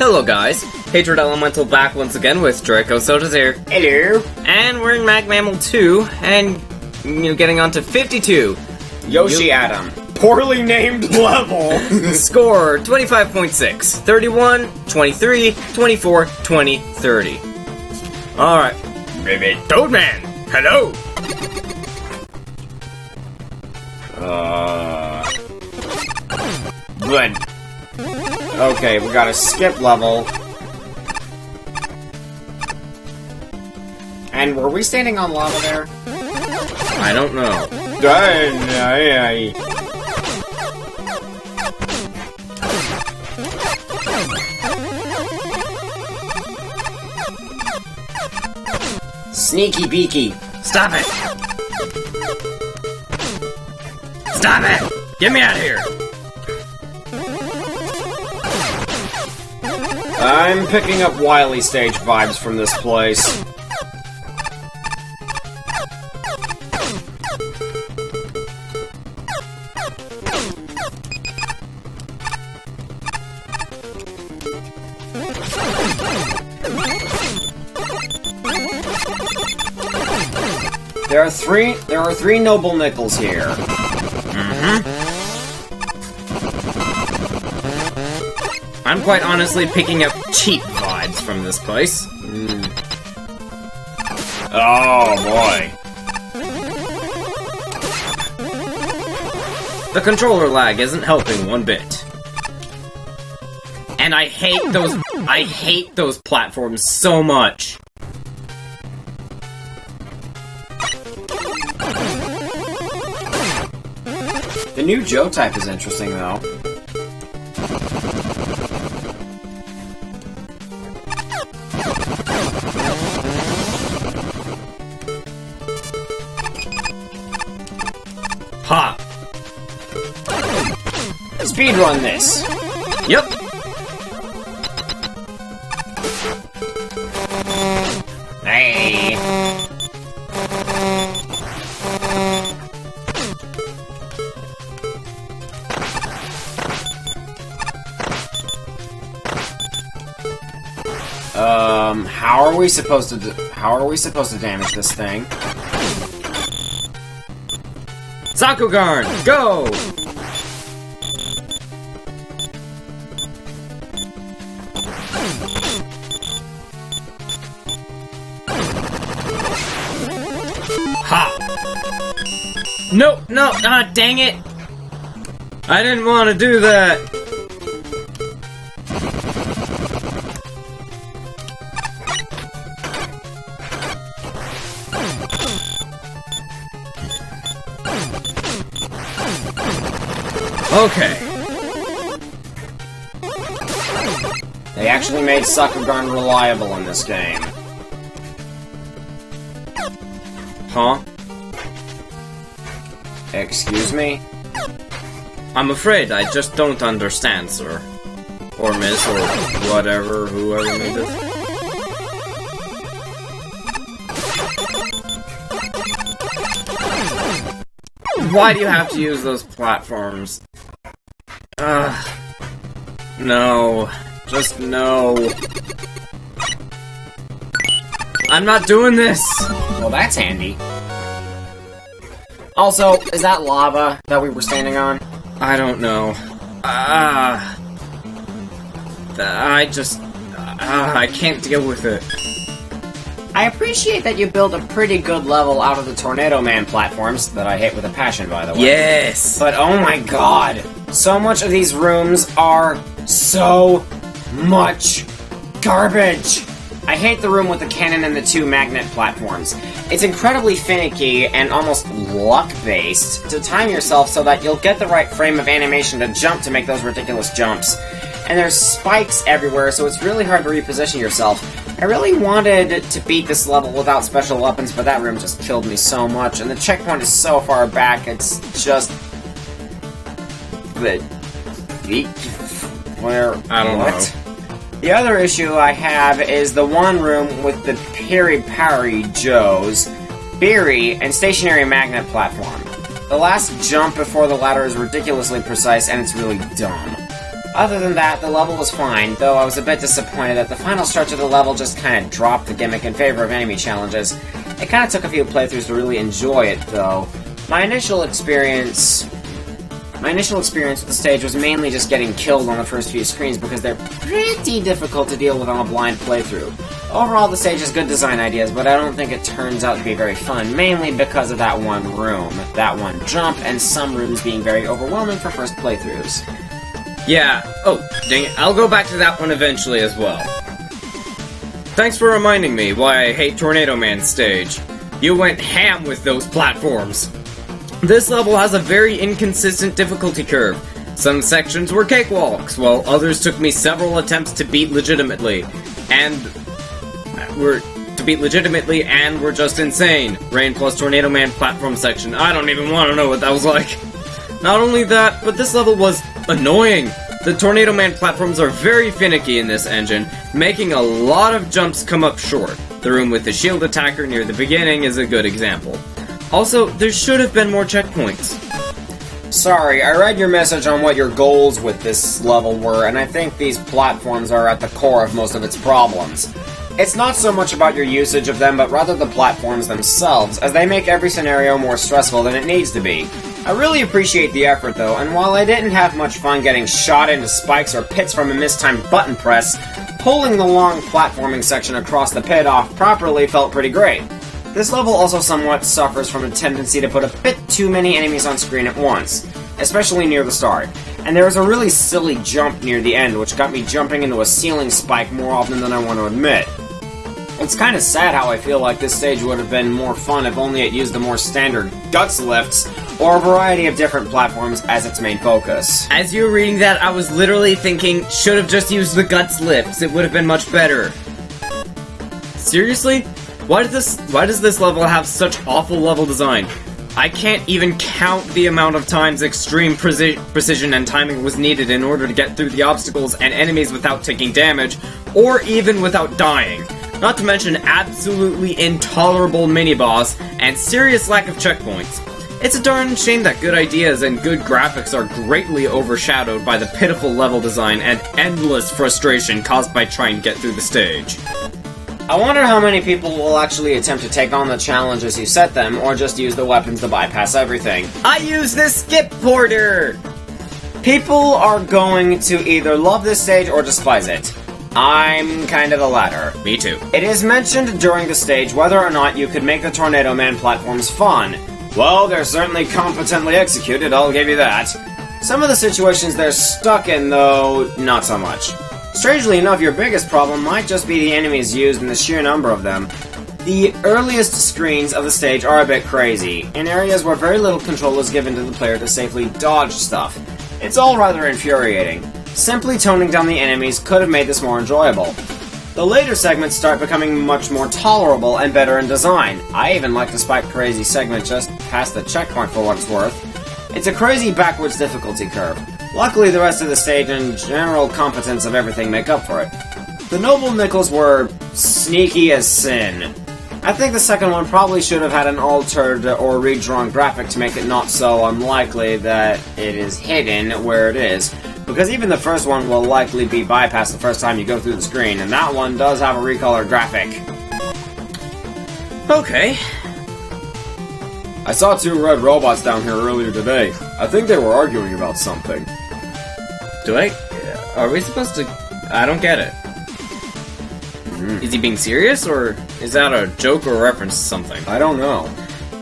Hello guys, Hatred Elemental back once again with Draco Soda's here. Hello. And we're in Mag Mammal 2, and getting on to 52. Yoshi Adam. Poorly named level. Score 25.6, 31, 23, 24, 20, 30. Alright. Baby Toadman. Hello. Good. Okay, we gotta skip level. And were we standing on lava there? I don't know. Sneaky beaky. Stop it! Stop it! Get me out of here! I'm picking up Wily Stage vibes from this place. There are three noble nickels here. I'm quite honestly picking up cheap vibes from this place. Oh boy. The controller lag isn't helping one bit. And I hate those platforms so much. The new Joe type is interesting though. Ha! Speedrun this! Yep! Hey! How are we supposed to damage this thing? Sakugarn, go! Ha! No, dang it! I didn't want to do that! Okay. They actually made Sakugarn reliable in this game. Huh? Excuse me? I'm afraid I just don't understand, sir. Or miss, or whatever, whoever made this. Why do you have to use those platforms? No. Just no. I'm not doing this! Well, that's handy. Also, is that lava that we were standing on? I don't know. I can't deal with it. I appreciate that you build a pretty good level out of the Tornado Man platforms, that I hate with a passion, by the way. Yes! But oh my god, so much of these rooms are so much garbage! I hate the room with the cannon and the two magnet platforms. It's incredibly finicky and almost luck-based to time yourself so that you'll get the right frame of animation to jump to make those ridiculous jumps. And there's spikes everywhere, so it's really hard to reposition yourself. I really wanted to beat this level without special weapons, but that room just killed me so much, and the checkpoint is so far back, it's just... Where... I don't know. The other issue I have is the one room with the Peri Joes, Beery, and stationary magnet platform. The last jump before the ladder is ridiculously precise, and it's really dumb. Other than that, the level was fine, though I was a bit disappointed that the final stretch of the level just kind of dropped the gimmick in favor of enemy challenges. It kind of took a few playthroughs to really enjoy it, though. My initial experience with the stage was mainly just getting killed on the first few screens because they're pretty difficult to deal with on a blind playthrough. Overall, the stage has good design ideas, but I don't think it turns out to be very fun, mainly because of that one room, that one jump, and some rooms being very overwhelming for first playthroughs. Yeah, oh, dang it, I'll go back to that one eventually as well. Thanks for reminding me why I hate Tornado Man's stage. You went ham with those platforms. This level has a very inconsistent difficulty curve. Some sections were cakewalks, while others took me several attempts to beat legitimately, and were just insane. Rain plus Tornado Man platform section. I don't even want to know what that was like. Not only that, but this level was annoying. The Tornado Man platforms are very finicky in this engine, making a lot of jumps come up short. The room with the shield attacker near the beginning is a good example. Also, there should have been more checkpoints. Sorry, I read your message on what your goals with this level were, and I think these platforms are at the core of most of its problems. It's not so much about your usage of them, but rather the platforms themselves, as they make every scenario more stressful than it needs to be. I really appreciate the effort though, and while I didn't have much fun getting shot into spikes or pits from a mistimed button press, pulling the long platforming section across the pit off properly felt pretty great. This level also somewhat suffers from a tendency to put a bit too many enemies on screen at once, especially near the start. And there was a really silly jump near the end, which got me jumping into a ceiling spike more often than I want to admit. It's kind of sad how I feel like this stage would have been more fun if only it used the more standard guts lifts, or a variety of different platforms as its main focus. As you were reading that, I was literally thinking, should have just used the guts lifts, it would have been much better. Seriously? Why does this level have such awful level design? I can't even count the amount of times extreme precision and timing was needed in order to get through the obstacles and enemies without taking damage, or even without dying. Not to mention absolutely intolerable mini-boss and serious lack of checkpoints. It's a darn shame that good ideas and good graphics are greatly overshadowed by the pitiful level design and endless frustration caused by trying to get through the stage. I wonder how many people will actually attempt to take on the challenges you set them, or just use the weapons to bypass everything. I use the skip porter! People are going to either love this stage or despise it. I'm kind of the latter. Me too. It is mentioned during the stage whether or not you could make the Tornado Man platforms fun. Well, they're certainly competently executed, I'll give you that. Some of the situations they're stuck in, though, not so much. Strangely enough, your biggest problem might just be the enemies used and the sheer number of them. The earliest screens of the stage are a bit crazy, in areas where very little control is given to the player to safely dodge stuff. It's all rather infuriating. Simply toning down the enemies could have made this more enjoyable. The later segments start becoming much more tolerable and better in design. I even like the Spike Crazy segment just past the checkpoint for what it's worth. It's a crazy backwards difficulty curve. Luckily, the rest of the stage and general competence of everything make up for it. The Noble Nickels were sneaky as sin. I think the second one probably should have had an altered or redrawn graphic to make it not so unlikely that it is hidden where it is, because even the first one will likely be bypassed the first time you go through the screen, and that one does have a recolored graphic. Okay. I saw two red robots down here earlier today. I think they were arguing about something. Are we supposed to... I don't get it. Is he being serious, or is that a joke or reference to something? I don't know.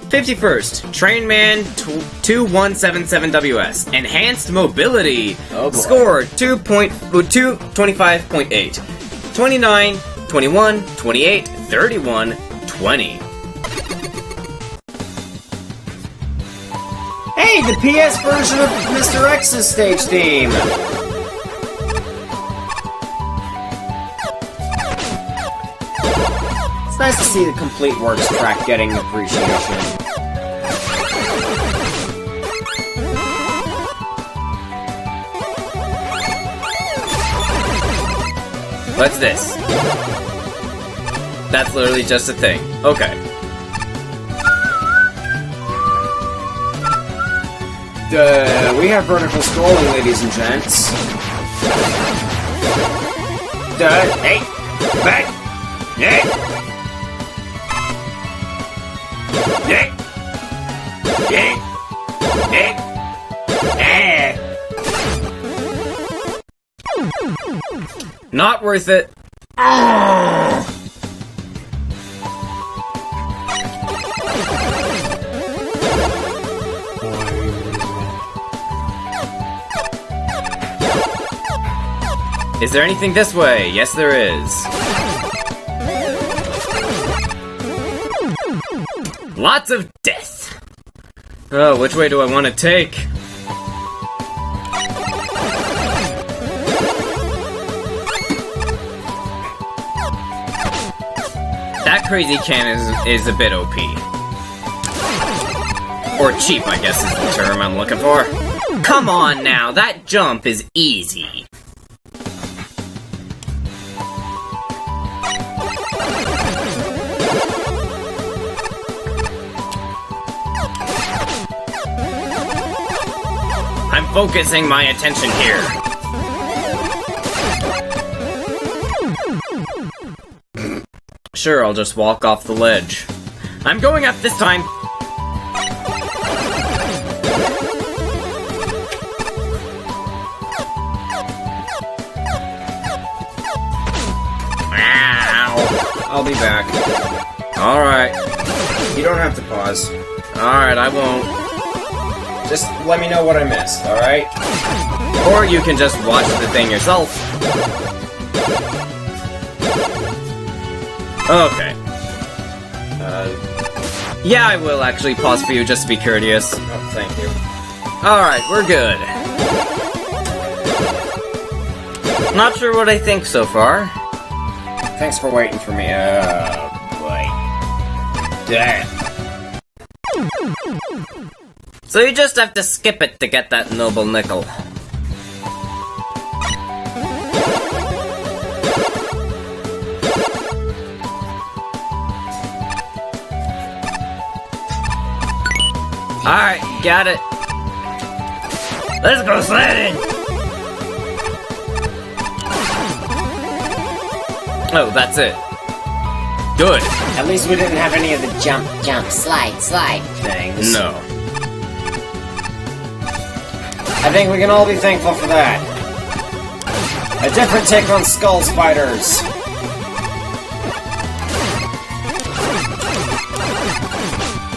51st, Trainman 2177WS, Enhanced Mobility. Oh boy. Score 25.8. 29, 21, 28, 31, 20. Hey, the PS version of Mr. X's stage theme! It's nice to see the complete works track getting appreciation. What's this? That's literally just a thing. Okay. We have vertical scrolling, ladies and gents. Hey! Back! Hey! Hey! Hey! Hey! Hey! Not worth it. Is there anything this way? Yes, there is. Lots of death. Oh, which way do I want to take? That crazy cannon is a bit OP. Or cheap, I guess is the term I'm looking for. Come on now, that jump is easy. I'm focusing my attention here. Sure, I'll just walk off the ledge. I'm going up this time! Ow! I'll be back. Alright. You don't have to pause. Alright, I won't. Just let me know what I missed, alright? Or you can just watch the thing yourself. Okay. Yeah, I will actually pause for you just to be courteous. Oh, thank you. Alright, we're good. Not sure what I think so far. Thanks for waiting for me. Boy. Damn. So you just have to skip it to get that noble nickel. Alright, got it. Let's go sledding! Oh, that's it. Good. At least we didn't have any of the jump, slide things. No. I think we can all be thankful for that. A different take on skull spiders.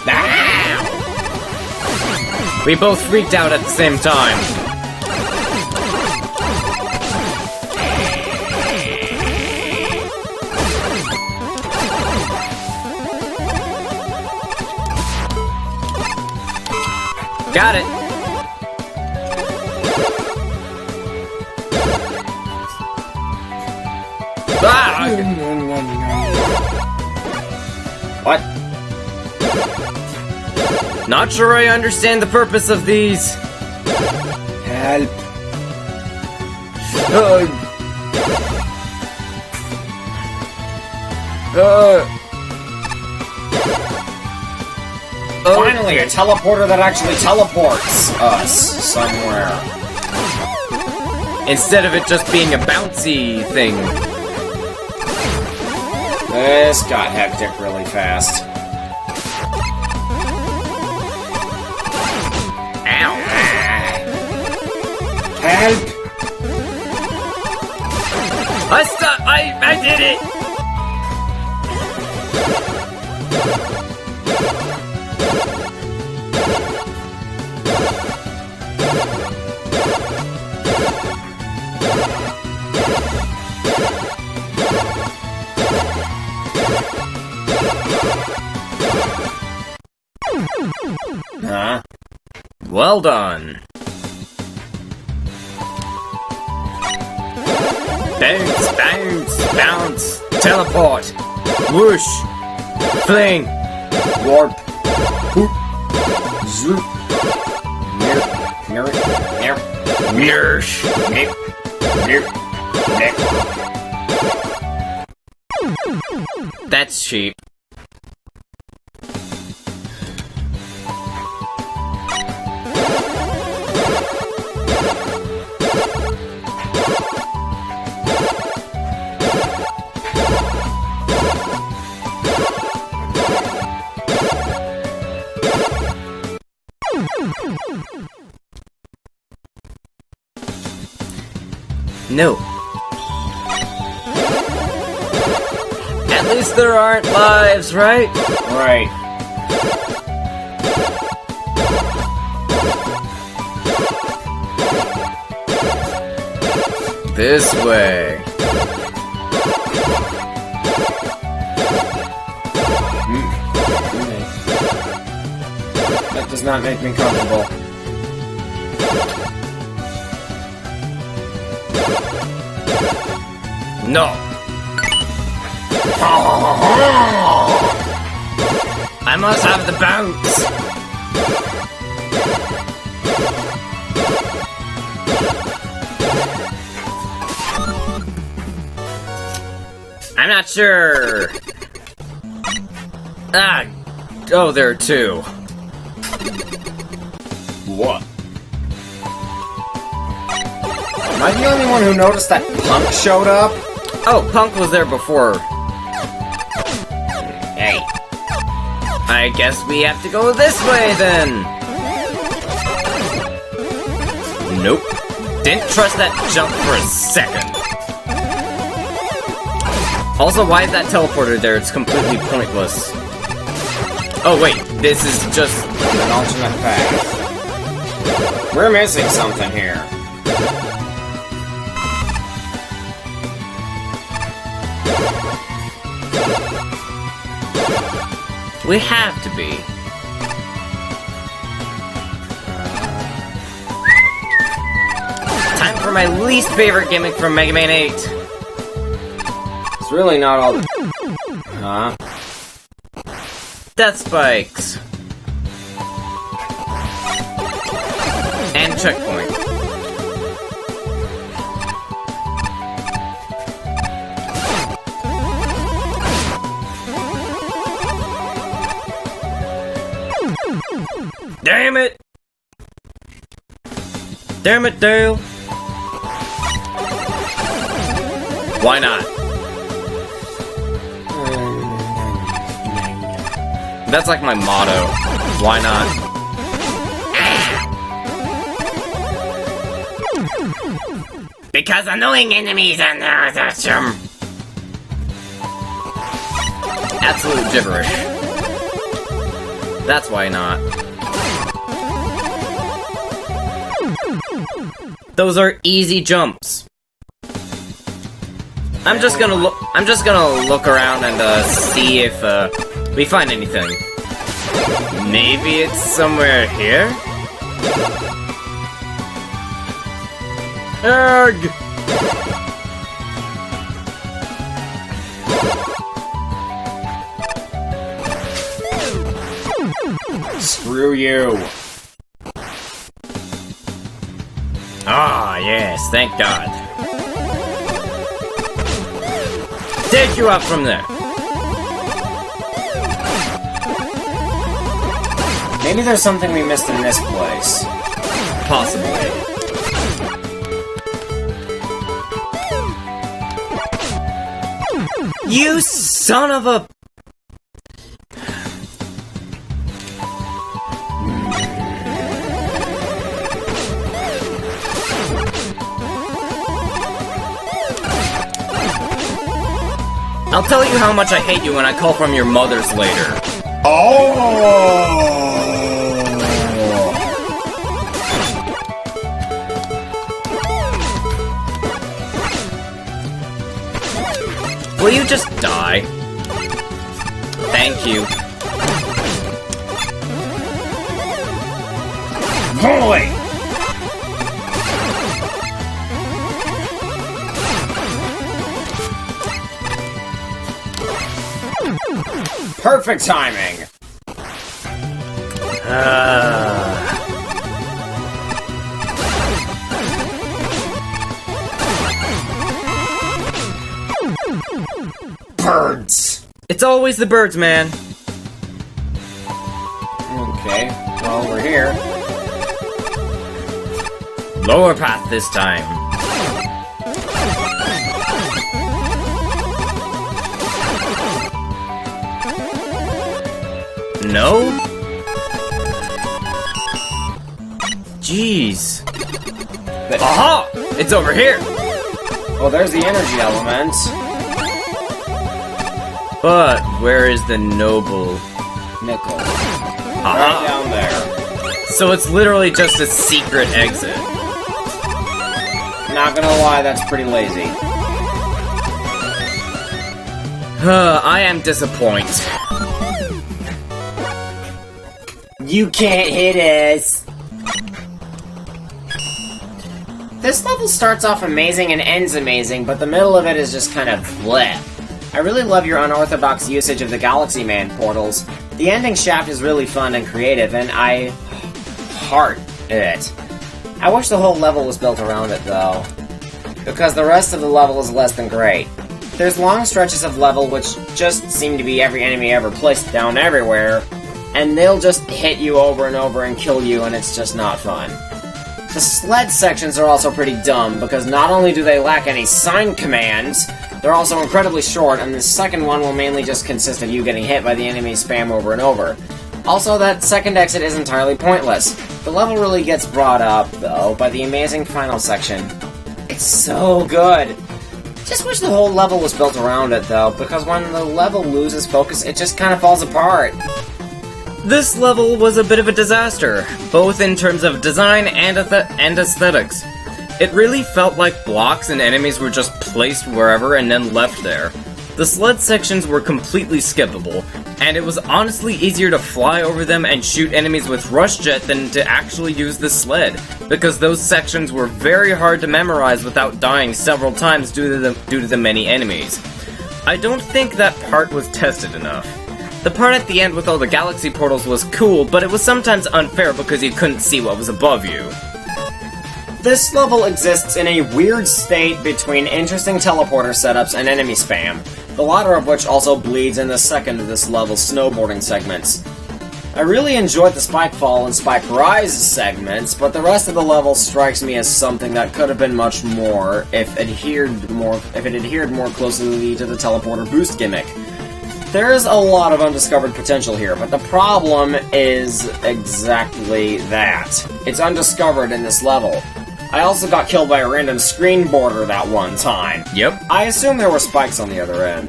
Ah! We both freaked out at the same time. Got it. Ah! What? Not sure I understand the purpose of these. Help. Finally, a teleporter that actually teleports us somewhere. Instead of it just being a bouncy thing. This got hectic really fast. Ow. Help! I did it! Huh? Well done. Bounce, bounce, bounce, teleport, whoosh, fling, Warp. Hoop. Zoop. Nip. Nip. nursh. Nip. Nip. Nip. That's cheap. No. At least there aren't lives, right? Right. This way. That does not make me comfortable. No. I must have the bounce. I'm not sure. Ah. Oh, there are two. What? Am I the only one who noticed that Punk showed up? Oh, Punk was there before. Hey. I guess we have to go this way then. Nope. Didn't trust that jump for a second. Also, why is that teleporter there? It's completely pointless. Oh wait, this is just an alternate path. We're missing something here. We have to be. Time for my least favorite gimmick from Mega Man 8. It's really not all the... Huh? Death spikes. And checkpoint. Damn it! Damn it, Dale! Why not? That's like my motto. Why not? Because annoying enemies are not absolute gibberish. That's why not. Those are easy jumps. I'm just gonna look around and see if we find anything. Maybe it's somewhere here? Egg! Screw you. Ah, yes, thank God. Take you up from there. Maybe there's something we missed in this place. Possibly. You son of a... I'll tell you how much I hate you when I call from your mother's later. Oh! Will you just die? Thank you. Boy! Perfect timing! Birds! It's always the birds, man. Okay, well, we're here. Lower path this time. No? Jeez. Aha! It's over here! Well, there's the energy element. But where is the noble Nickel. Aha. Right down there. So it's literally just a secret exit. Not gonna lie, that's pretty lazy. I am disappointed. You can't hit us! This level starts off amazing and ends amazing, but the middle of it is just kind of bleh. I really love your unorthodox usage of the Galaxy Man portals. The ending shaft is really fun and creative, and I heart it. I wish the whole level was built around it, though, because the rest of the level is less than great. There's long stretches of level which just seem to be every enemy ever placed down everywhere, and they'll just hit you over and over and kill you, and it's just not fun. The sled sections are also pretty dumb, because not only do they lack any sign commands, they're also incredibly short, and the second one will mainly just consist of you getting hit by the enemy spam over and over. Also, that second exit is entirely pointless. The level really gets brought up, though, by the amazing final section. It's so good! Just wish the whole level was built around it, though, because when the level loses focus, it just kind of falls apart. This level was a bit of a disaster, both in terms of design and aesthetics. It really felt like blocks and enemies were just placed wherever and then left there. The sled sections were completely skippable, and it was honestly easier to fly over them and shoot enemies with Rush Jet than to actually use the sled, because those sections were very hard to memorize without dying several times due to the many enemies. I don't think that part was tested enough. The part at the end with all the galaxy portals was cool, but it was sometimes unfair because you couldn't see what was above you. This level exists in a weird state between interesting teleporter setups and enemy spam, the latter of which also bleeds in the second of this level's snowboarding segments. I really enjoyed the Spike Fall and Spike Rise segments, but the rest of the level strikes me as something that could have been much more if it adhered more closely to the teleporter boost gimmick. There is a lot of undiscovered potential here, but the problem is exactly that. It's undiscovered in this level. I also got killed by a random screen border that one time. Yep. I assume there were spikes on the other end.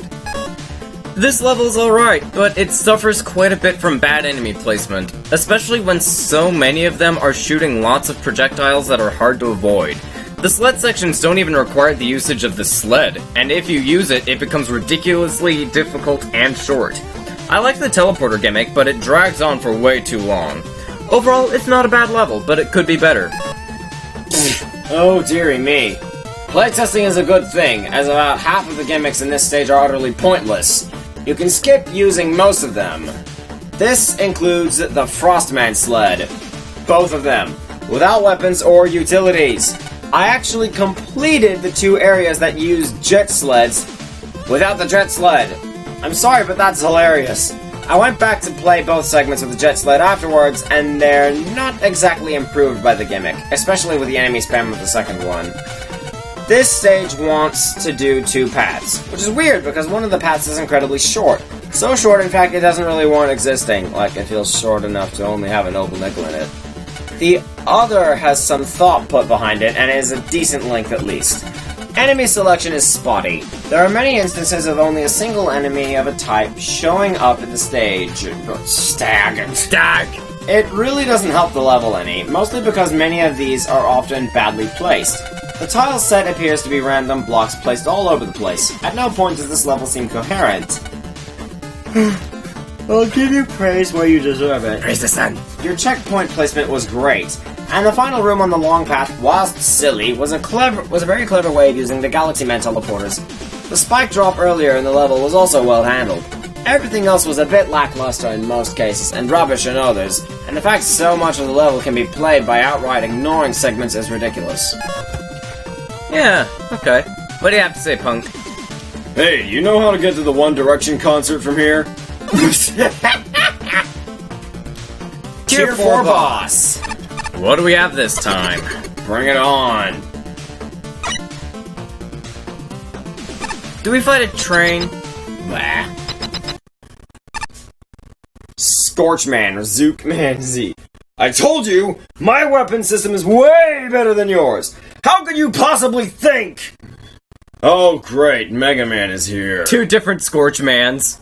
This level's alright, but it suffers quite a bit from bad enemy placement, especially when so many of them are shooting lots of projectiles that are hard to avoid. The sled sections don't even require the usage of the sled, and if you use it, it becomes ridiculously difficult and short. I like the teleporter gimmick, but it drags on for way too long. Overall, it's not a bad level, but it could be better. Oh dearie me. Playtesting is a good thing, as about half of the gimmicks in this stage are utterly pointless. You can skip using most of them. This includes the Frostman sled. Both of them, without weapons or utilities. I actually completed the two areas that use jet sleds without the jet sled. I'm sorry, but that's hilarious. I went back to play both segments with the jet sled afterwards, and they're not exactly improved by the gimmick, especially with the enemy spam of the second one. This stage wants to do two paths, which is weird because one of the paths is incredibly short. So short, in fact, it doesn't really warrant existing, like it feels short enough to only have a noble nickel in it. The other has some thought put behind it, and is a decent length at least. Enemy selection is spotty. There are many instances of only a single enemy of a type showing up at the stage. Stag. It really doesn't help the level any, mostly because many of these are often badly placed. The tile set appears to be random blocks placed all over the place. At no point does this level seem coherent. I'll give you praise where you deserve it. Praise the sun. Your checkpoint placement was great, and the final room on the long path, whilst silly, was a very clever way of using the Galaxy Man teleporters. The spike drop earlier in the level was also well handled. Everything else was a bit lackluster in most cases, and rubbish in others, and the fact so much of the level can be played by outright ignoring segments is ridiculous. Yeah, okay. What do you have to say, Punk? Hey, you know how to get to the One Direction concert from here? Tier 4 boss! What do we have this time? Bring it on! Do we fight a train? Blah. Scorch Man or Zook Man Z. I told you, my weapon system is way better than yours! How could you possibly think? Oh, great, Mega Man is here. Two different Scorch Mans.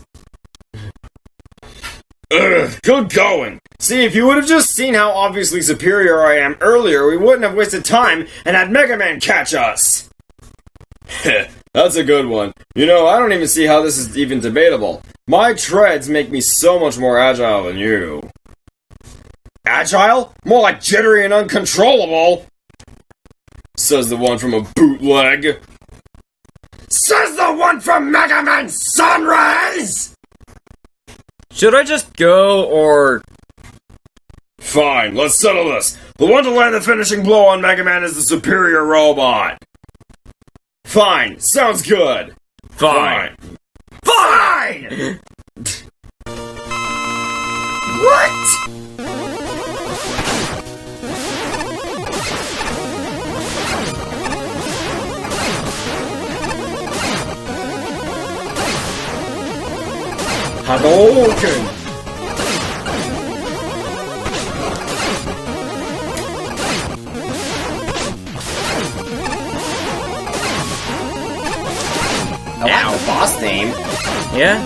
Ugh, good going. See, if you would have just seen how obviously superior I am earlier, we wouldn't have wasted time and had Mega Man catch us. Heh, that's a good one. You know, I don't even see how this is even debatable. My treads make me so much more agile than you. Agile? More like jittery and uncontrollable. Says the one from a bootleg. Says the one from Mega Man Sunrise! Should I just go, or... Fine, let's settle this. The one to land the finishing blow on Mega Man is the superior robot. Fine, sounds good. Fine. Fine! What? Hadouken! I like the boss theme. Yeah?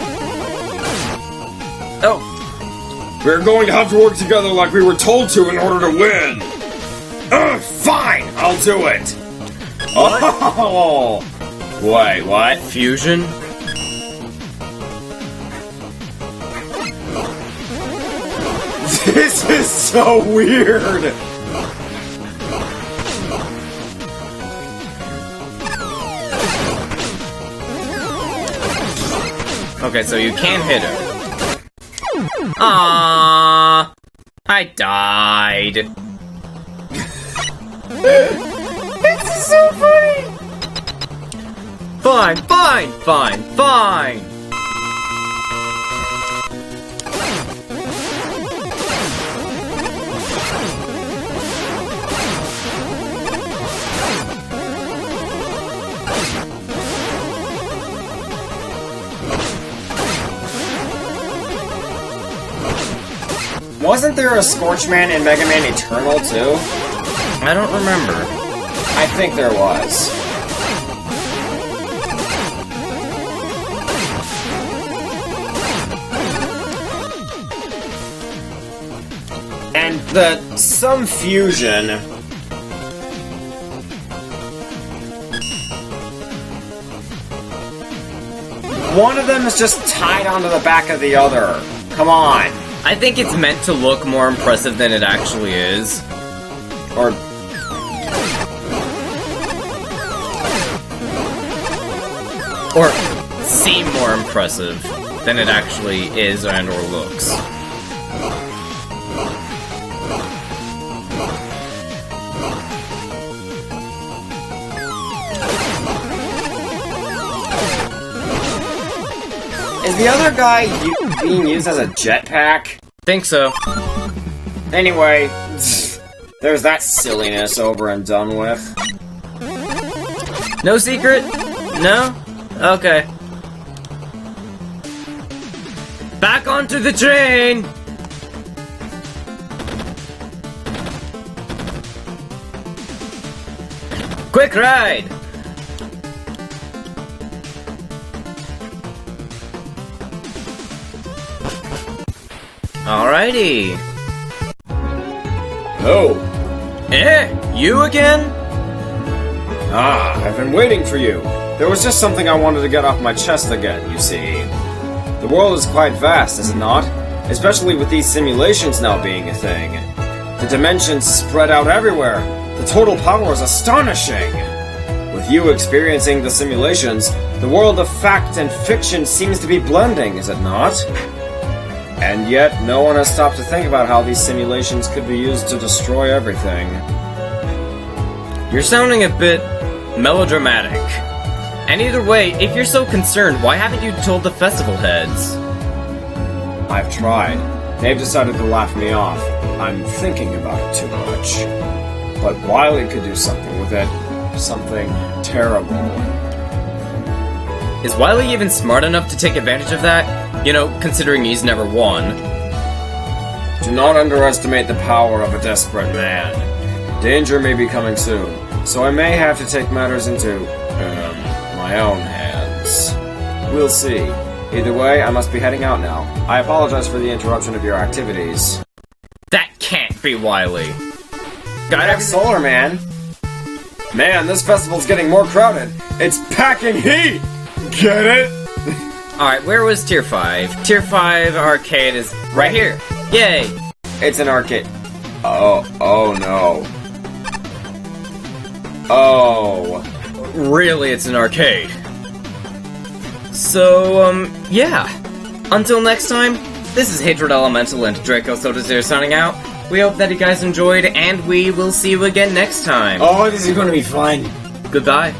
Oh. We're going to have to work together like we were told to in order to win. Fine, I'll do it. What? Oh! Wait, what? Fusion? This is so weird! Okay, so you can't hit her. Aww. I died. This is so funny! Fine, fine, fine, fine! Wasn't there a Scorch Man in Mega Man Eternal, too? I don't remember. I think there was. And some fusion. One of them is just tied onto the back of the other. Come on. I think it's meant to look more impressive than it actually is. Or Or seem more impressive than it actually is and or looks. is the other guy being used as a jetpack? Think so. Anyway, there's that silliness over and done with. No secret? No? Okay. Back onto the train! Quick ride! Alrighty. Oh. You again? Ah, I've been waiting for you. There was just something I wanted to get off my chest again, you see. The world is quite vast, is it not? Especially with these simulations now being a thing. The dimensions spread out everywhere. The total power is astonishing. With you experiencing the simulations, the world of fact and fiction seems to be blending, is it not? And yet, no one has stopped to think about how these simulations could be used to destroy everything. You're sounding a bit melodramatic. And either way, if you're so concerned, why haven't you told the festival heads? I've tried. They've decided to laugh me off. I'm thinking about it too much. But Wily could do something with it. Something terrible. Is Wily even smart enough to take advantage of that? You know, considering he's never won. Do not underestimate the power of a desperate man. Danger may be coming soon, so I may have to take matters into, my my own hands. We'll see. Either way, I must be heading out now. I apologize for the interruption of your activities. That can't be Wily. Got That's everything? Solar Man. Man, this festival's getting more crowded. It's packing heat! Get it? Alright, where was Tier 5? Tier 5 arcade is right here. Yay! It's an arcade. Oh no. Oh. Really, it's an arcade. So, yeah. Until next time, this is Hatred Elemental and Draco Sodazir signing out. We hope that you guys enjoyed, and we will see you again next time. Oh, this is going to be fun. Goodbye.